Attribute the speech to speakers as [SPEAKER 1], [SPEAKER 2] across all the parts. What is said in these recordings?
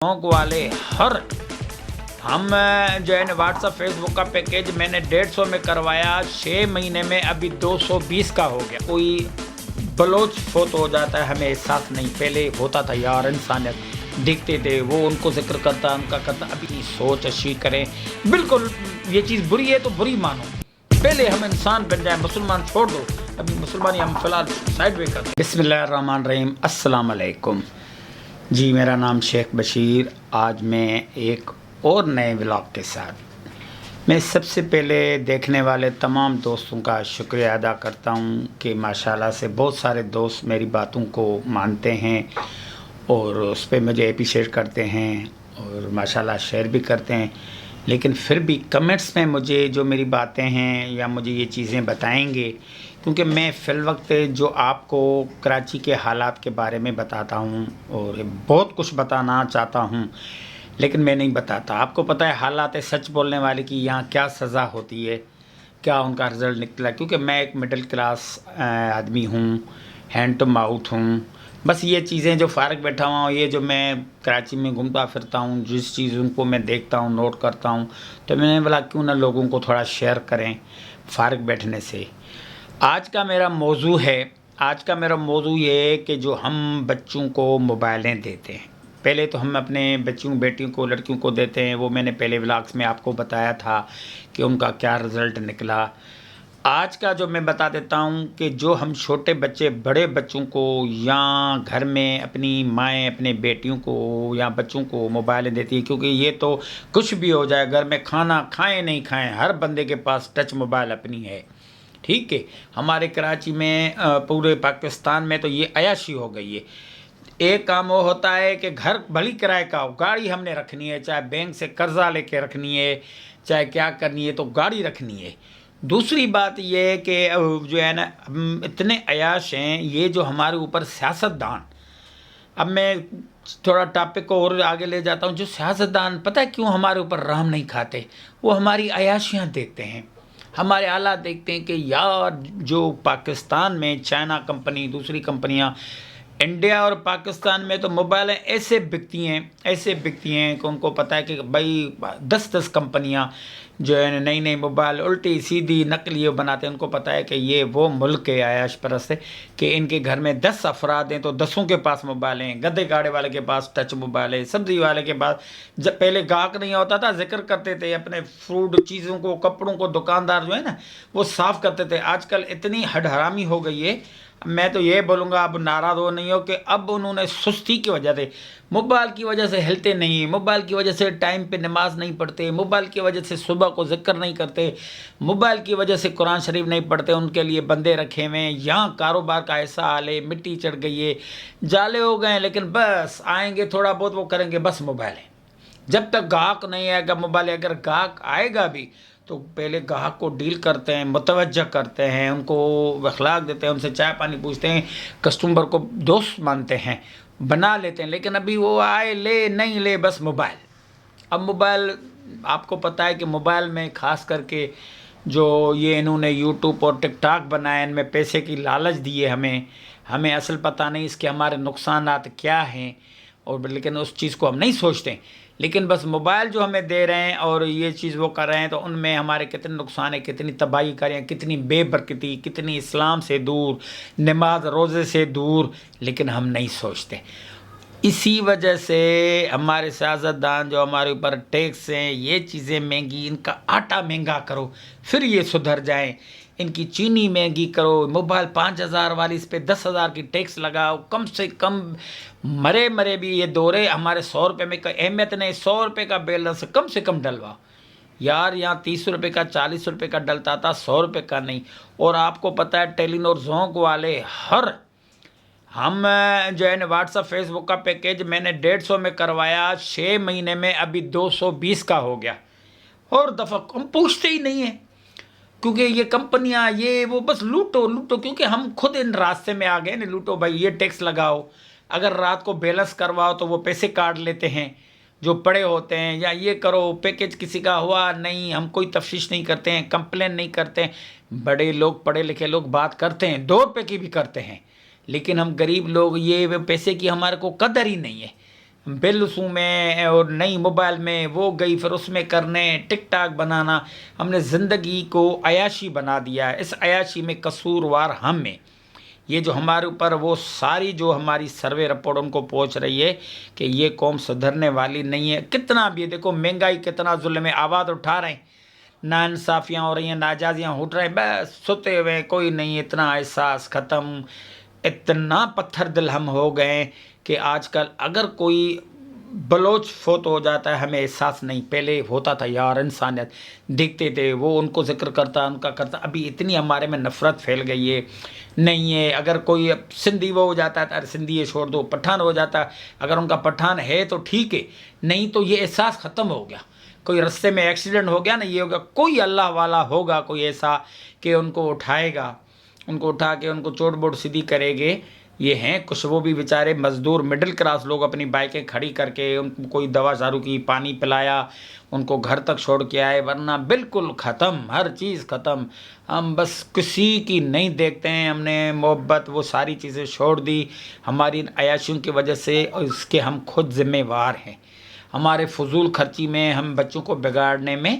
[SPEAKER 1] शौक वाले हर हम जो है ना व्हाट्सअप फेसबुक का पैकेज मैंने 150 में करवाया, 6 महीने में अभी 220 का हो गया। कोई बलोच फोत हो जाता है हमें एहसास नहीं, पहले होता था यार, इंसानियत दिखते थे, वो उनको जिक्र करता उनका करता। अभी सोच अच्छी करें, बिल्कुल ये चीज़ बुरी है तो बुरी मानो, पहले हम इंसान बन जाए, मुसलमान छोड़ दो, अभी मुसलमान हम फिलहाल साइड वे करते हैं। बिस्मिल्लाहिर्रहमानिर्रहीम, अस्सलाम वालेकुम जी, मेरा नाम शेख बशीर। आज मैं एक और नए व्लॉग के साथ, मैं सबसे पहले देखने वाले तमाम दोस्तों का शुक्रिया अदा करता हूँ कि माशाल्लाह से बहुत सारे दोस्त मेरी बातों को मानते हैं और उस पर मुझे अप्रिशिएट करते हैं और माशाल्लाह शेयर भी करते हैं। लेकिन फिर भी कमेंट्स में मुझे जो मेरी baतें हैं या मुझे ये चीज़ें बताएंगे, क्योंकि मैं फ़िल वक्त जो आपको कराची के हालात के बारे में बताता हूँ और बहुत कुछ बताना चाहता हूँ, लेकिन मैं नहीं बताता। आपको पता है हालात सच बोलने वाले की यहाँ क्या सज़ा होती है, क्या उनका रिज़ल्ट निकला। क्योंकि मैं एक मिडिल क्लास आदमी हूँ, हैंड टू माउथ हूँ। बस ये चीज़ें जो फ़ारग बैठा हुआ हूँ, ये जो मैं कराची में घूमता फिरता हूँ, जिस चीज़ उनको मैं देखता हूँ, नोट करता हूँ, तो मैंने बोला क्यों ना लोगों को थोड़ा शेयर करें फ़ारग बैठने से। आज का मेरा मौजू ये है कि जो हम बच्चों को मोबाइलें देते हैं, पहले तो हम अपने बच्चों बेटियों को लड़कियों को देते हैं, वो मैंने पहले व्लॉग्स में आपको बताया था कि उनका क्या रिज़ल्ट निकला। आज का जो मैं बता देता हूँ कि जो हम छोटे बच्चे बड़े बच्चों को या घर में अपनी माएँ अपने बेटियों को या बच्चों को मोबाइलें देती है, क्योंकि ये तो कुछ भी हो जाए, घर में खाना खाएं नहीं खाएं, हर बंदे के पास टच मोबाइल अपनी है। ठीक है, हमारे कराची में पूरे पाकिस्तान में तो ये अयाशी हो गई है। एक काम वो होता है कि घर भली किराए का हो, गाड़ी हमने रखनी है, चाहे बैंक से कर्जा लेके रखनी है, चाहे क्या करनी है, तो गाड़ी रखनी है। दूसरी बात ये है कि जो है ना, हम इतने अयाश हैं, ये जो हमारे ऊपर सियासतदान, अब मैं थोड़ा टॉपिक को और आगे ले जाता हूँ। जो सियासतदान पता है क्यों हमारे ऊपर रहम नहीं खाते, वो हमारी अयाशियाँ देखते हैं, हमारे हालात देखते हैं कि यार जो पाकिस्तान में चाइना कंपनी, दूसरी कंपनियां, इंडिया और पाकिस्तान में तो मोबाइलें ऐसे बिकती हैं कि उनको पता है कि भाई 10-10 कंपनियां जो है नई नई मोबाइल उल्टी सीधी नकली बनाते हैं। उनको पता है कि ये वो मुल्क के आयाश परस्त है कि इनके घर में 10 अफराद हैं तो 10 के पास मोबाइल हैं, गद्दे गाड़े वाले के पास टच मोबाइल है, सब्ज़ी वाले के पास। जब पहले गाहक नहीं होता था, जिक्र करते थे अपने फ्रूट चीज़ों को, कपड़ों को, दुकानदार जो है ना वो साफ़ करते थे। आजकल इतनी हडहरामी हो गई है, मैं तो ये बोलूँगा, अब नाराज़ हो नहीं हो, कि अब उन्होंने सुस्ती की वजह से, मोबाइल की वजह से हिलते नहीं, मोबाइल की वजह से टाइम पे नमाज नहीं पढ़ते, मोबाइल की वजह से सुबह को जिक्र नहीं करते, मोबाइल की वजह से कुरान शरीफ नहीं पढ़ते, उनके लिए बंदे रखे हुए हैं। यहाँ कारोबार का ऐसा हाल है, मिट्टी चढ़ गई है, जाले हो गए हैं, लेकिन बस आएंगे थोड़ा बहुत वो करेंगे, बस मोबाइल है। जब तक गाहक नहीं आएगा मोबाइल, अगर गाहक आएगा भी तो पहले ग्राहक को डील करते हैं, मुतवज्जा करते हैं, उनको अखलाक देते हैं, उनसे चाय पानी पूछते हैं, कस्टमर को दोस्त मानते हैं, बना लेते हैं। लेकिन अभी वो आए ले नहीं ले, बस मोबाइल। अब मोबाइल, आपको पता है कि मोबाइल में ख़ास करके जो ये इन्होंने यूट्यूब और टिकटॉक बनाए, इनमें पैसे की लालच दी है हमें असल पता नहीं इसके हमारे नुकसानात क्या हैं, और लेकिन उस चीज़ को हम नहीं सोचते। लेकिन बस मोबाइल जो हमें दे रहे हैं और ये चीज़ वो कर रहे हैं, तो उनमें हमारे कितने नुकसान है, कितनी तबाही करें, कितनी बेबरकती, कितनी इस्लाम से दूर, नमाज रोज़े से दूर, लेकिन हम नहीं सोचते। इसी वजह से हमारे सियासतदान जो हमारे ऊपर टैक्स हैं, ये चीज़ें महंगी, इनका आटा महंगा करो फिर ये सुधर जाएं, इनकी चीनी महंगी करो, मोबाइल 5,000 वाली इस पर 10,000 की टैक्स लगाओ, कम से कम मरे भी ये दौरे हमारे 100 रुपये में का अहमियत नहीं, 100 रुपये का बैलेंस कम से कम डलवाओ यार। यहाँ 30 रुपये का 40 रुपये का डलता था, 100 रुपये का नहीं। और आपको पता है टेलीनॉर ज़ोंक वाले हर हम जो है ना व्हाट्सअप फेसबुक का पैकेज मैंने 150 में करवाया, 6 महीने में अभी 220 का हो गया। और दफ़ा हम पूछते ही नहीं है, क्योंकि ये कंपनियां ये वो बस लूटो, क्योंकि हम खुद इन रास्ते में आ गए ना, लूटो भाई, ये टैक्स लगाओ, अगर रात को बैलेंस करवाओ तो वो पैसे काट लेते हैं जो पड़े होते हैं, या ये करो, पैकेज किसी का हुआ नहीं, हम कोई तफ्तीश नहीं करते हैं, कंप्लेन नहीं करते हैं। बड़े लोग, पढ़े लिखे लोग बात करते हैं, 2 रुपये की भी करते हैं, लेकिन हम गरीब लोग ये पैसे की हमारे को कदर ही नहीं है। بل اصوں میں اور نئی موبائل میں وہ گئی، پھر اس میں کرنے ٹک ٹاک بنانا، ہم نے زندگی کو عیاشی بنا دیا ہے۔ اس عیاشی میں قصوروار ہم ہیں۔ یہ جو ہمارے اوپر وہ ساری جو ہماری سروے رپورٹ ان کو پہنچ رہی ہے کہ یہ قوم سدھرنے والی نہیں ہے۔ کتنا بھی دیکھو مہنگائی، کتنا ظلم ہے، آواز اٹھا رہے ہیں، ناانصافیاں ہو رہی ہیں، ناجائزیاں اٹھ رہے ہیں، بس ستے ہوئے کوئی نہیں، اتنا احساس ختم، اتنا پتھر دل ہم ہو گئے کہ آج کل اگر کوئی بلوچ فوت ہو جاتا ہے ہمیں احساس نہیں، پہلے ہوتا تھا یار، انسانیت دیکھتے تھے، وہ ان کو ذکر کرتا، ان کا کرتا، ابھی اتنی ہمارے میں نفرت پھیل گئی ہے نہیں ہے۔ اگر کوئی سندھی وہ ہو جاتا ہے، ارے سندھی یہ چھوڑ دو، پٹھان ہو جاتا ہے، اگر ان کا پٹھان ہے تو ٹھیک ہے، نہیں تو یہ احساس ختم ہو گیا۔ کوئی رستے میں ایکسیڈنٹ ہو گیا نا، یہ ہو گیا، کوئی اللہ والا ہوگا کوئی ایسا کہ ان کو اٹھائے گا، ان کو اٹھا کے ان کو چوٹ بوٹ سیدھی کرے گے۔ یہ ہیں کچھ وہ بھی بیچارے مزدور مڈل کلاس لوگ، اپنی بائکیں کھڑی کر کے ان کو کوئی دوا دارو کی، پانی پلایا، ان کو گھر تک چھوڑ کے آئے، ورنہ بالکل ختم، ہر چیز ختم۔ ہم بس کسی کی نہیں دیکھتے ہیں، ہم نے محبت وہ ساری چیزیں چھوڑ دی ہماری ان عیاشیوں کی وجہ سے، اور اس کے ہم خود ذمہ وار ہیں۔ ہمارے فضول خرچی میں، ہم بچوں کو بگاڑنے میں،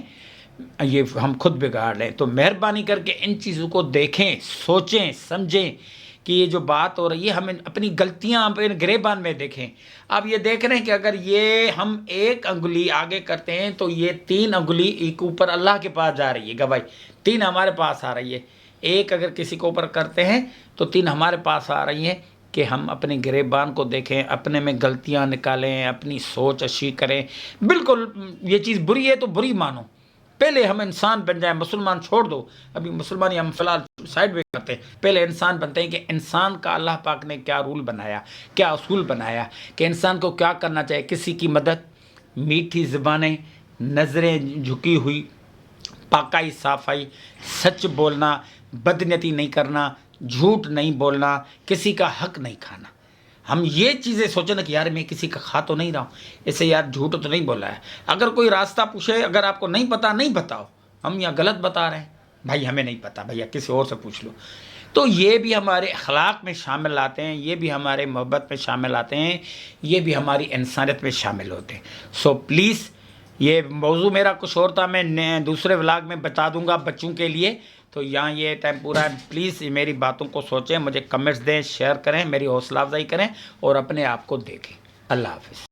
[SPEAKER 1] یہ ہم خود بگاڑ رہے ہیں۔ تو مہربانی کر کے ان چیزوں کو دیکھیں، سوچیں، سمجھیں کہ یہ جو بات ہو رہی ہے، ہمیں اپنی غلطیاں اپنے گریبان میں دیکھیں۔ اب یہ دیکھ رہے ہیں کہ اگر یہ ہم ایک انگلی آگے کرتے ہیں تو یہ 3 انگلی ایک اوپر اللہ کے پاس جا رہی ہے، گواہی 3 ہمارے پاس آ رہی ہے۔ ایک اگر کسی کے اوپر کرتے ہیں تو 3 ہمارے پاس آ رہی ہیں، کہ ہم اپنے گریبان کو دیکھیں، اپنے میں غلطیاں نکالیں، اپنی سوچ اچھی کریں۔ بالکل یہ چیز بری ہے تو بری مانو، پہلے ہم انسان بن جائیں، مسلمان چھوڑ دو، ابھی مسلمان ہم فی الحال سائڈ میں کرتے ہیں، پہلے انسان بنتے ہیں کہ انسان کا اللہ پاک نے کیا رول بنایا، کیا اصول بنایا، کہ انسان کو کیا کرنا چاہیے۔ کسی کی مدد، میٹھی زبانیں، نظریں جھکی ہوئی، پاکائی صافائی، سچ بولنا، بدنیتی نہیں کرنا، جھوٹ نہیں بولنا، کسی کا حق نہیں کھانا۔ ہم یہ چیزیں سوچیں نا کہ یار میں کسی کا کھا تو نہیں رہا ہوں، اسے یار جھوٹ تو نہیں بولا ہے۔ اگر کوئی راستہ پوچھے، اگر آپ کو نہیں پتا، نہیں بتاؤ، ہم یہاں غلط بتا رہے ہیں، بھائی ہمیں نہیں پتا، بھیا کسی اور سے پوچھ لو۔ تو یہ بھی ہمارے اخلاق میں شامل آتے ہیں، یہ بھی ہمارے محبت میں شامل آتے ہیں، یہ بھی ہماری انسانیت میں شامل ہوتے ہیں۔ سو پلیز، یہ موضوع میرا کچھ اور تھا، میں دوسرے ولاگ میں بتا دوں گا بچوں کے لیے، تو یہاں یہ ٹائم پورا ہے۔ پلیز میری باتوں کو سوچیں، مجھے کمنٹس دیں، شیئر کریں، میری حوصلہ افزائی کریں، اور اپنے آپ کو دیکھیں۔ اللہ حافظ۔